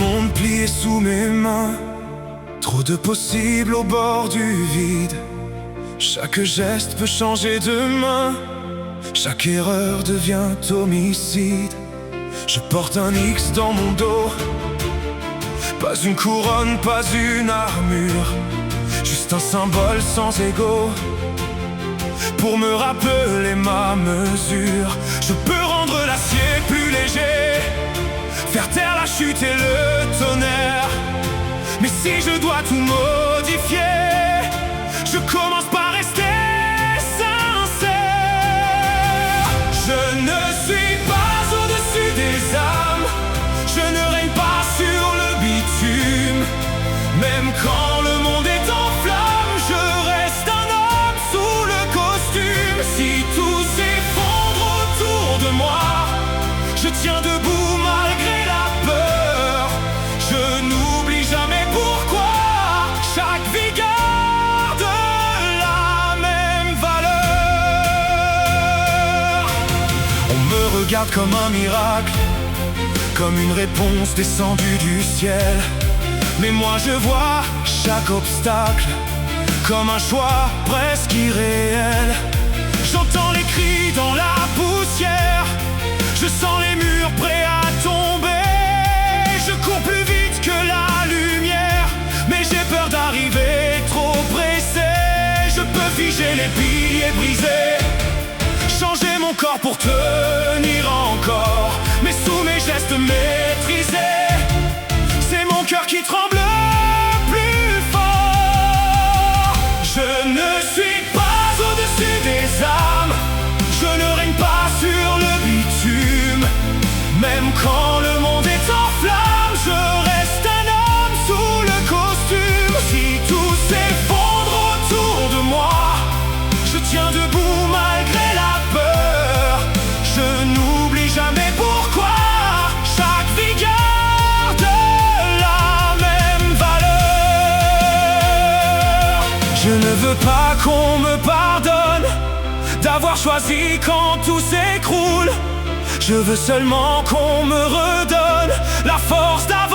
monde plié sous mes mains, trop de possibles au bord du vide. Chaque geste peut changer demain, chaque erreur devient homicide. Je porte un X dans mon dos, pas une couronne, pas une armure, juste un symbole sans ego, pour me rappeler ma mesure. Je peux rendre l'acier plus léger, faire taire la chute et le tonnerre. Mais si je dois tout modifier, je commence par rester sincère. Je ne suis pas au-dessus des âmes, je ne règne pas sur le bitume. Même quand le monde est en flammes, je reste un homme sous le costume. Si tout s'effondre autour de moi, je tiens debout malgré la peur. Je n'oublie jamais pourquoi chaque vie garde la même valeur. On me regarde comme un miracle, comme une réponse descendue du ciel. Mais moi je vois chaque obstacle comme un choix presque irréel. J'entends les cris dans la poussière, je sens les murs prêts à tomber. Je cours plus vite que la lumière, mais j'ai peur d'arriver trop pressé. Je peux figer les piliers brisés, changer mon corps pour tenir encore, mais sous mes gestes maîtrisés, c'est mon cœur qui tremble plus fort. Je ne suis pas au-dessus des âmes, je ne règne pas sur le bitume. Même quand le monde est en flammes, je reste un homme sous le costume. Si tout s'effondre autour de moi, je tiens debout malgré la peur. Je n'oublie jamais pourquoi chaque vie garde la même valeur. Je ne veux pas qu'on me pardonne d'avoir choisi quand tout s'écroule. Je veux seulement qu'on me redonne la force d'avoir